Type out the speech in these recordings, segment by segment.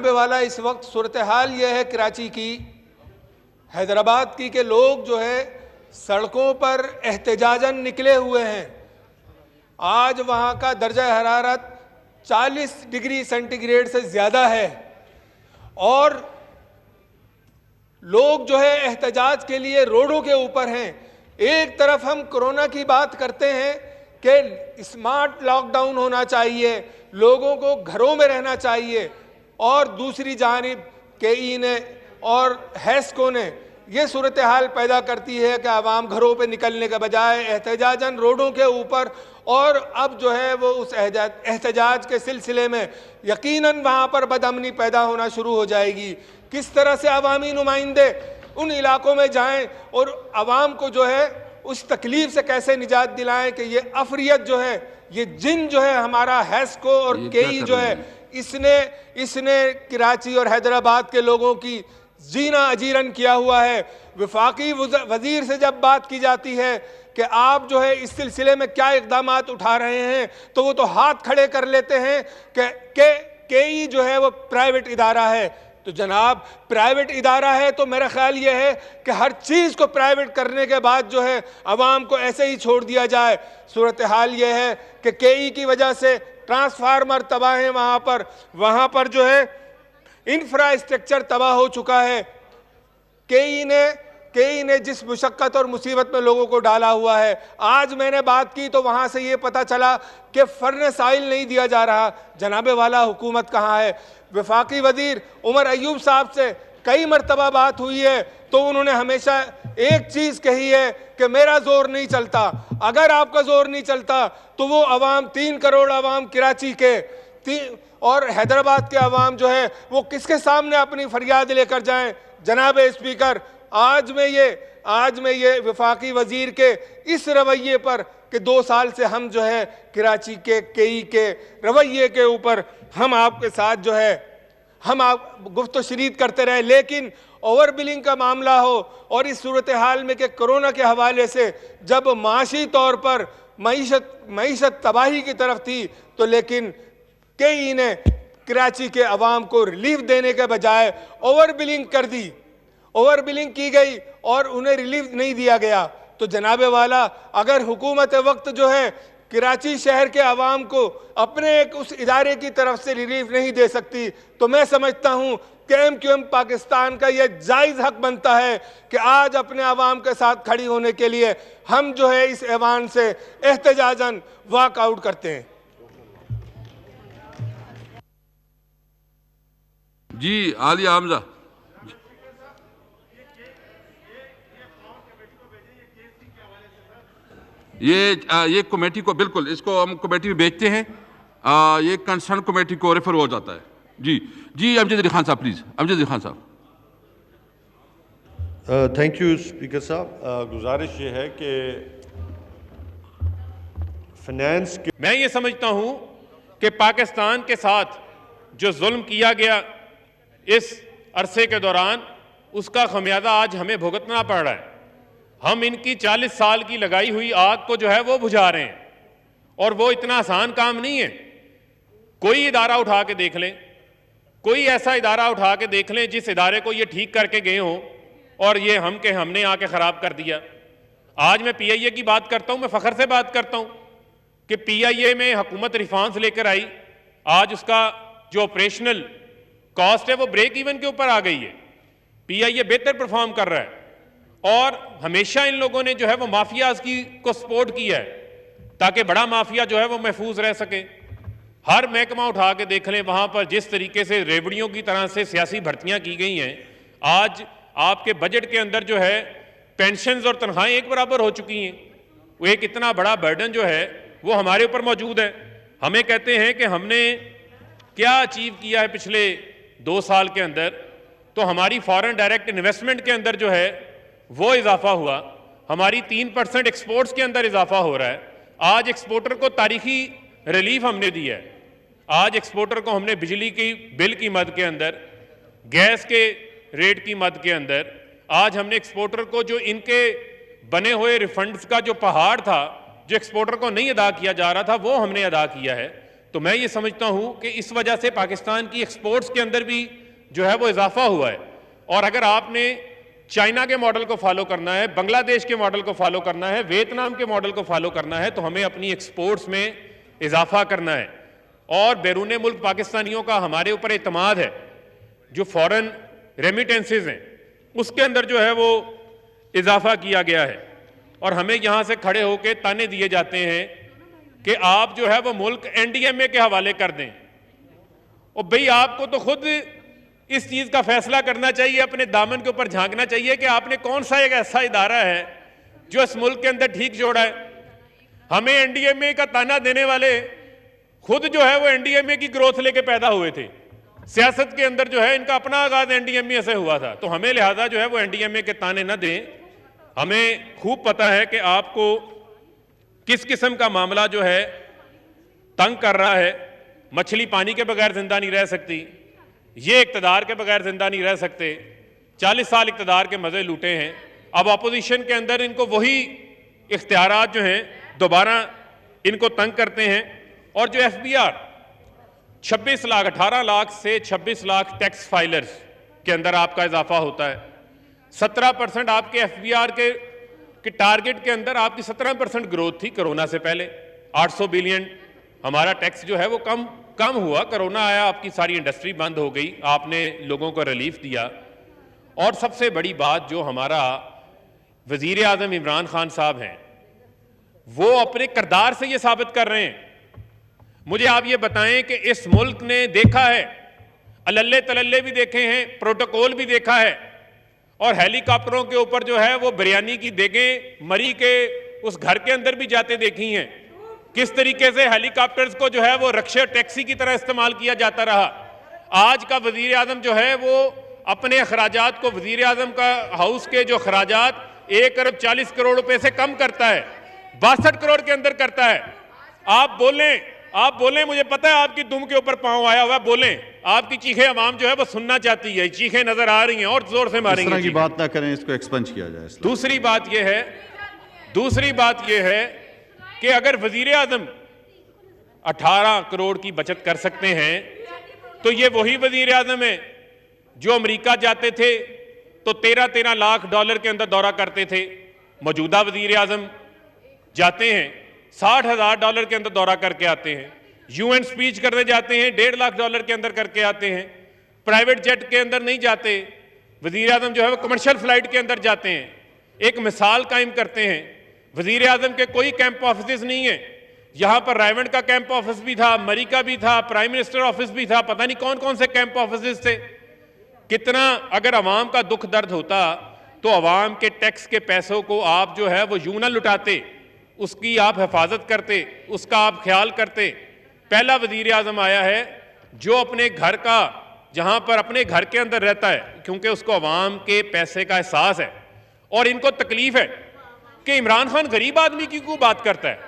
वाला इस वक्त सूरत हाल यह है कराची की, हैदराबाद की, कि लोग जो है सड़कों पर एहतजाजन निकले हुए हैं। आज वहाँ का दर्जा हरारत 40 डिग्री सेंटीग्रेड से ज़्यादा है और लोग जो है एहतजाज के लिए रोडों के ऊपर हैं। एक तरफ हम कोरोना की बात करते हैं कि स्मार्ट लॉकडाउन होना चाहिए, लोगों को घरों में रहना चाहिए, और दूसरी जानिब केई ने और हैस्को ने यह सूरत हाल पैदा करती है कि आवाम घरों पे निकलने के बजाय एहतजाजन रोडों के ऊपर, और अब जो है वो उस एहतजाज के सिलसिले में यकीनन वहाँ पर बदअमनी पैदा होना शुरू हो जाएगी। किस तरह से अवामी नुमाइंदे उन इलाकों में जाएं और आवाम को जो है उस तकलीफ से कैसे निजात दिलाएं कि ये अफरियत जो है, ये जिन जो है हमारा हैस्को और केई जो है, इसने कराची और हैदराबाद के लोगों की जीना अजीरन किया हुआ है। वफाकी वजीर से जब बात की जाती है कि आप जो है इस सिलसिले में क्या इक़दामात उठा रहे हैं, तो वो तो हाथ खड़े कर लेते हैं कि केई जो है वो प्राइवेट इदारा है। तो जनाब, प्राइवेट इदारा है तो मेरा ख्याल ये है कि हर चीज़ को प्राइवेट करने के बाद जो है आवाम को ऐसे ही छोड़ दिया जाए। सूरत हाल ये है कि केई की वजह से ट्रांसफार्मर तबाह हैं, वहाँ पर जो है इंफ्रास्ट्रक्चर तबाह हो चुका है। केई ने जिस मुशक्क़त और मुसीबत में लोगों को डाला हुआ है, आज मैंने बात की तो वहाँ से ये पता चला कि फर्नेस ऑयल नहीं दिया जा रहा। जनाबे वाला, हुकूमत कहाँ है? वफाकी वजीर उमर अयूब साहब से कई मरतबा बात हुई है तो उन्होंने हमेशा एक चीज़ कही है कि मेरा जोर नहीं चलता। अगर आपका जोर नहीं चलता तो वो अवाम, 3 करोड़ अवाम कराची के और हैदराबाद के अवाम जो है वो किसके सामने अपनी फरियाद लेकर जाएं? जनाब स्पीकर, आज में ये वफाकी वजीर के इस रवैये पर कि 2 साल से हम जो है कराची के केई के रवैये के ऊपर हम आपके साथ जो है हम आप गुफ्तो शरीद करते रहे, लेकिन ओवर बिलिंग का मामला हो और इस सूरत हाल में कि कोरोना के हवाले से जब माशी तौर पर मईशत तबाही की तरफ थी, तो लेकिन केई ने कराची के अवाम को रिलीफ देने के बजाय ओवर बिलिंग कर दी, ओवर बिलिंग की गई और उन्हें रिलीफ नहीं दिया गया। तो जनाबे वाला, अगर हुकूमत वक्त जो है कराची शहर के अवाम को अपने एक उस इदारे की तरफ से रिलीफ नहीं दे सकती, तो मैं समझता हूँ कि MQM पाकिस्तान का यह जायज़ हक बनता है कि आज अपने अवाम के साथ खड़ी होने के लिए हम जो है इस ऐवान से एहतजाजन वॉकआउट करते हैं। जी, आलिया हमजा। ये कमेटी को, बिल्कुल इसको हम कमेटी में भेजते हैं, ये कंसर्न कमेटी को रेफर हो जाता है। जी अमजद अली खान साहब, प्लीज। अमजद अली खान साहब। थैंक यू स्पीकर साहब। गुजारिश ये है कि फाइनेंस के, मैं ये समझता हूं कि पाकिस्तान के साथ जो जुल्म किया गया इस अरसे के दौरान, उसका खमियाजा आज हमें भुगतना पड़ रहा है। हम इनकी 40 साल की लगाई हुई आग को जो है वो बुझा रहे हैं, और वो इतना आसान काम नहीं है। कोई इदारा उठा के देख लें, कोई ऐसा इदारा उठा के देख लें जिस इदारे को ये ठीक करके गए हों और ये हमने आके ख़राब कर दिया। आज मैं PIA की बात करता हूं, मैं फ़ख्र से बात करता हूं कि PIA में हुकूमत रिफॉर्म्स लेकर आई, आज उसका जो ऑपरेशनल कॉस्ट है वो ब्रेक इवन के ऊपर आ गई है। PIA बेहतर परफॉर्म कर रहा है, और हमेशा इन लोगों ने जो है वो माफियाज को सपोर्ट किया है ताकि बड़ा माफिया जो है वो महफूज रह सके। हर महकमा उठा के देख लें, वहां पर जिस तरीके से रेवड़ियों की तरह से सियासी भर्तियां की गई हैं, आज आपके बजट के अंदर जो है पेंशन्स और तनख्वाहें एक बराबर हो चुकी हैं। वो एक इतना बड़ा बर्डन जो है वो हमारे ऊपर मौजूद है। हमें कहते हैं कि हमने क्या अचीव किया है पिछले 2 साल के अंदर, तो हमारी फॉरेन डायरेक्ट इन्वेस्टमेंट के अंदर जो है वो इजाफा हुआ, हमारी 3% एक्सपोर्ट्स के अंदर इजाफा हो रहा है। आज एक्सपोर्टर को तारीखी रिलीफ हमने दिया है। आज एक्सपोर्टर को हमने बिजली की बिल की मद के अंदर, गैस के रेट की मद के अंदर, आज हमने एक्सपोर्टर को जो इनके बने हुए रिफंड्स का जो पहाड़ था, जो एक्सपोर्टर को नहीं अदा किया जा रहा था, वो हमने अदा किया है। तो मैं ये समझता हूं कि इस वजह से पाकिस्तान की एक्सपोर्ट्स के अंदर भी जो है वो इजाफा हुआ है। और अगर आपने चाइना के मॉडल को फॉलो करना है, बांग्लादेश के मॉडल को फॉलो करना है, वियतनाम के मॉडल को फॉलो करना है, तो हमें अपनी एक्सपोर्ट्स में इजाफा करना है। और बैरून मुल्क पाकिस्तानियों का हमारे ऊपर एतमाद है, जो फॉरेन रेमिटेंसेज हैं उसके अंदर जो है वो इजाफा किया गया है। और हमें यहां से खड़े होकर ताने दिए जाते हैं कि आप जो है वो मुल्क एनडीएमए के हवाले कर दें। और भाई आपको तो खुद इस चीज का फैसला करना चाहिए, अपने दामन के ऊपर झांकना चाहिए कि आपने कौन सा एक ऐसा इदारा है जो इस मुल्क के अंदर ठीक जोड़ा है। हमें एनडीएमए का ताना देने वाले खुद जो है वो एनडीएमए की ग्रोथ लेके पैदा हुए थे। सियासत के अंदर जो है इनका अपना आगाज एनडीएमए से हुआ था, तो हमें लिहाजा जो है वो एनडीएमए के ताने न दें। हमें खूब पता है कि आपको किस किस्म का मामला जो है तंग कर रहा है। मछली पानी के बगैर जिंदा नहीं रह सकती, ये इक्तदार के बगैर जिंदा नहीं रह सकते। 40 साल इक्तदार के मजे लूटे हैं, अब अपोजिशन के अंदर इनको वही इख्तियारात जो हैं दोबारा इनको तंग करते हैं। और जो एफबीआर 26 लाख 18 लाख से 26 लाख टैक्स फाइलर्स के अंदर आपका इजाफा होता है। 17% आपके एफबीआर के टारगेट के अंदर आपकी 17% ग्रोथ थी कोरोना से पहले। 800 बिलियन हमारा टैक्स जो है वो कम हुआ। कोरोना आया, आपकी सारी इंडस्ट्री बंद हो गई, आपने लोगों को रिलीफ दिया। और सबसे बड़ी बात जो हमारा वजीर आजम इमरान खान साहब हैं, वो अपने किरदार से ये साबित कर रहे हैं। मुझे आप ये बताएं कि इस मुल्क ने देखा है, अल्ले तलल्ले भी देखे हैं, प्रोटोकॉल भी देखा है, और हेलीकॉप्टरों के ऊपर जो है वो बिरयानी की देगें मरी के उस घर के अंदर भी जाते देखी हैं। किस तरीके से हेलीकॉप्टर्स को जो है वो रक्षा टैक्सी की तरह इस्तेमाल किया जाता रहा। आज का वजीर आजम जो है वो अपने अखराजात को, वजीर आजम का हाउस के जो अखराजात 1 अरब 40 करोड़ रुपए से कम करता है, 62 करोड़ के अंदर करता है। आप बोलें, मुझे पता है आपकी दुम के ऊपर पांव आया हुआ है, बोलें। आपकी चीखें अवाम जो है वो सुनना चाहती है, चीखें नजर आ रही हैं और जोर से मारेंगे। इस तरह की बात ना करें, इसको एक्सपंज किया जाए। दूसरी बात यह है कि अगर वजीर आजम 18 करोड़ की बचत कर सकते हैं, तो ये वही वजीर आजम है जो अमेरिका जाते थे तो 13-13 लाख डॉलर के अंदर दौरा करते थे। मौजूदा वजीर आजम जाते हैं $60,000 के अंदर दौरा करके आते हैं। यूएन स्पीच करने जाते हैं $1.5 लाख के अंदर करके आते हैं। प्राइवेट जेट के अंदर नहीं जाते, वजीर आजम जो है वो कमर्शियल फ्लाइट के अंदर जाते हैं। एक मिसाल कायम करते हैं, वजीर आजम के कोई कैंप ऑफिस नहीं है। यहां पर रायवंड का कैंप ऑफिस भी था, मरी का भी था, प्राइम मिनिस्टर ऑफिस भी था, पता नहीं कौन कौन से कैंप ऑफिस थे। कितना अगर अवाम का दुख दर्द होता तो अवाम के टैक्स के पैसों को आप जो है वो यूं ना लुटाते, उसकी आप हिफाजत करते, उसका आप ख्याल करते। पहला वजीर आजम आया है जो अपने घर का, जहां पर अपने घर के अंदर रहता है, क्योंकि उसको अवाम के पैसे का एहसास है और इनको तकलीफ है कि इमरान खान गरीब आदमी की क्यों बात करता है।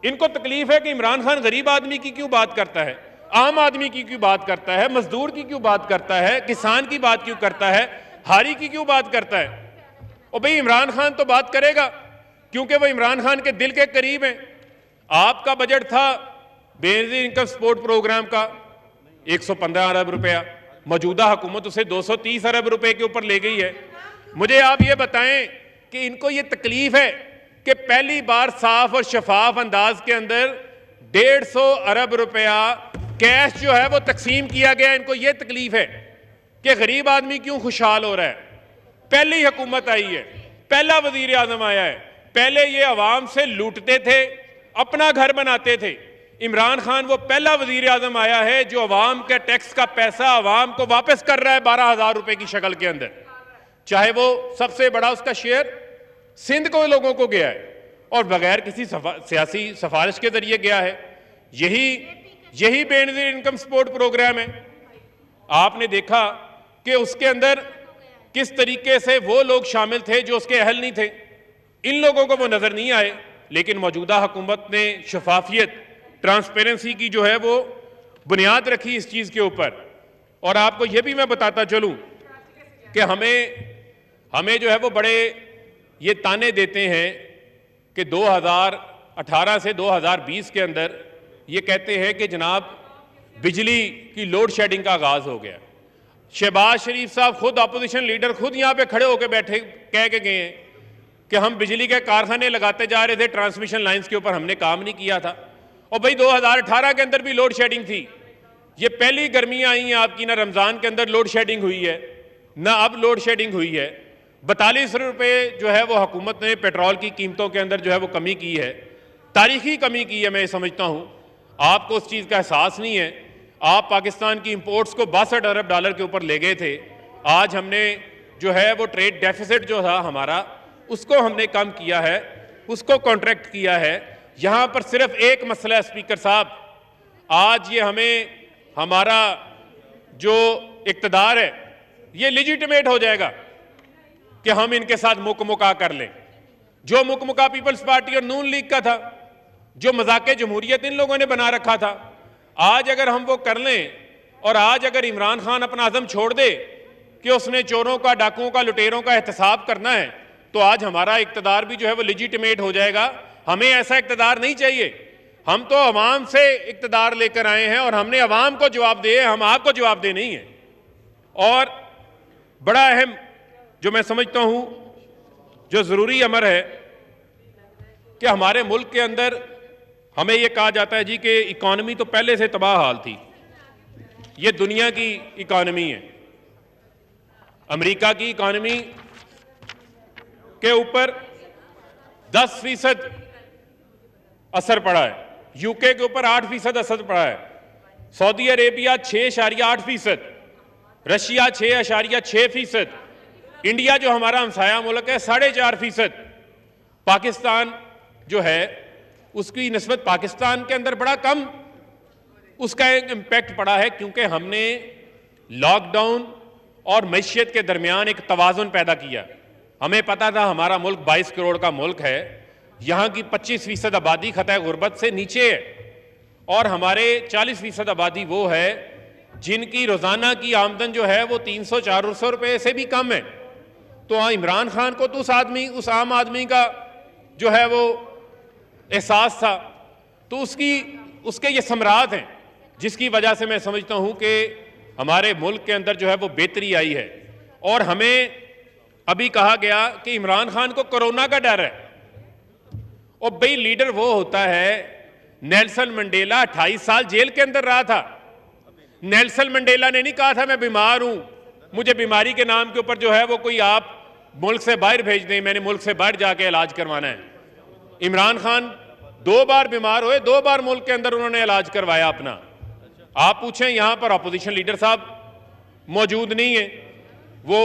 इनको तकलीफ है कि इमरान खान गरीब आदमी की क्यों बात करता है, आम आदमी की क्यों बात करता है, मजदूर की क्यों बात करता है, किसान की बात क्यों करता है, हारी की क्यों बात करता है। और भाई इमरान खान तो बात करेगा क्योंकि वो इमरान खान के दिल के करीब हैं। आपका बजट था बेनजीर इनकम सपोर्ट प्रोग्राम का 115 अरब रुपया, मौजूदा हुकूमत उसे 230 अरब रुपए के ऊपर ले गई है। मुझे आप ये बताएं कि इनको ये तकलीफ है कि पहली बार साफ और शफाफ अंदाज के अंदर 150 अरब रुपया कैश जो है वो तकसीम किया गया। इनको ये तकलीफ है कि गरीब आदमी क्यों खुशहाल हो रहा है। पहली हुकूमत आई है, पहला वजीर आजम आया है, पहले ये अवाम से लूटते थे, अपना घर बनाते थे। इमरान खान वो पहला वजीर आजम आया है जो अवाम के टैक्स का पैसा अवाम को वापस कर रहा है 12,000 रुपए की शक्ल के अंदर। चाहे वो सबसे बड़ा उसका शेयर सिंध को लोगों को गया है और बगैर किसी सियासी सिफारिश के जरिए गया है। यही बेनजीर इनकम सपोर्ट प्रोग्राम है। आपने देखा कि उसके अंदर किस तरीके से वो लोग शामिल थे जो उसके अहल नहीं थे। इन लोगों को वो नजर नहीं आए, लेकिन मौजूदा हुकूमत ने शफाफियत, ट्रांसपेरेंसी की जो है वो बुनियाद रखी इस चीज के ऊपर। और आपको यह भी मैं बताता चलूं कि हमें जो है वो बड़े ये ताने देते हैं कि 2018 से 2020 के अंदर ये कहते हैं कि जनाब बिजली की लोड शेडिंग का आगाज हो गया। शहबाज शरीफ साहब खुद अपोजिशन लीडर खुद यहाँ पे खड़े होकर बैठे कह के गए हैं कि हम बिजली के कारखाने लगाते जा रहे थे, ट्रांसमिशन लाइंस के ऊपर हमने काम नहीं किया था। और भाई 2018 के अंदर भी लोड शेडिंग थी। ये पहली गर्मियां आई हैं आपकी, ना रमज़ान के अंदर लोड शेडिंग हुई है ना अब लोड शेडिंग हुई है। 42 रुपये जो है वो हुकूमत ने पेट्रोल की कीमतों के अंदर जो है वो कमी की है, तारीखी कमी की है। मैं समझता हूँ आपको उस चीज़ का एहसास नहीं है। आप पाकिस्तान की इंपोर्ट्स को 62 अरब डॉलर के ऊपर ले गए थे। आज हमने जो है वो ट्रेड डेफिसिट जो था हमारा, उसको हमने कम किया है, उसको कॉन्ट्रैक्ट किया है। यहाँ पर सिर्फ एक मसला है स्पीकर साहब, आज ये हमें हमारा जो इक़्तिदार है ये लेजिटिमेट हो जाएगा कि हम इनके साथ मुकमुका कर लें। जो मुकमुका पीपल्स पार्टी और नून लीग का था, जो मजाक जमहूरियत इन लोगों ने बना रखा था, आज अगर हम वो कर लें और आज अगर इमरान खान अपना अज़म छोड़ दे कि उसने चोरों का, डाकुओं का, लुटेरों का एहतसाब करना है, तो आज हमारा इक़्तिदार भी जो है वो लेजिटिमेट हो जाएगा। हमें ऐसा इक़्तिदार नहीं चाहिए। हम तो अवाम से इक़्तिदार लेकर आए हैं और हमने अवाम को जवाब दिए, हम आपको जवाब दे नहीं है। और बड़ा अहम जो मैं समझता हूं जो ज़रूरी अमर है कि हमारे मुल्क के अंदर हमें यह कहा जाता है जी कि इकॉनमी तो पहले से तबाह हाल थी। ये दुनिया की इकॉनमी है, अमेरिका की इकॉनमी के ऊपर 10% असर पड़ा है, यूके के ऊपर 8% असर पड़ा है, सऊदी अरेबिया 6.8%, रशिया 6.6%, इंडिया जो हमारा हमसाया मुल्क है 4.5%, पाकिस्तान जो है उसकी निस्बत पाकिस्तान के अंदर बड़ा कम उसका एक इम्पैक्ट पड़ा है, क्योंकि हमने लॉकडाउन और मैशियत के दरमियान एक तवाज़ुन पैदा किया। हमें पता था हमारा मुल्क 22 करोड़ का मुल्क है, यहाँ की 25% आबादी खतरे गुर्बत से नीचे है और हमारे 40% आबादी वो है जिनकी रोज़ाना की आमदन जो है वो 300-400 रुपये से भी कम है। तो हाँ, इमरान खान को तो उस आम आदमी का जो है वो एहसास था, तो उसके ये समरात हैं जिसकी वजह से मैं समझता हूँ कि हमारे मुल्क के अंदर जो है वो बेहतरी आई है। और हमें अभी कहा गया कि इमरान खान को कोरोना का डर है। और भाई लीडर वो होता है, नेल्सन मंडेला 28 साल जेल के अंदर रहा था। नेल्सन मंडेला ने नहीं कहा था मैं बीमार हूं, मुझे बीमारी के नाम के ऊपर जो है वो कोई आप मुल्क से बाहर भेज दें, मैंने मुल्क से बाहर जाके इलाज करवाना है। इमरान खान 2 बार बीमार हुए, 2 बार मुल्क के अंदर उन्होंने इलाज करवाया अपना। आप पूछें, यहां पर अपोजिशन लीडर साहब मौजूद नहीं है,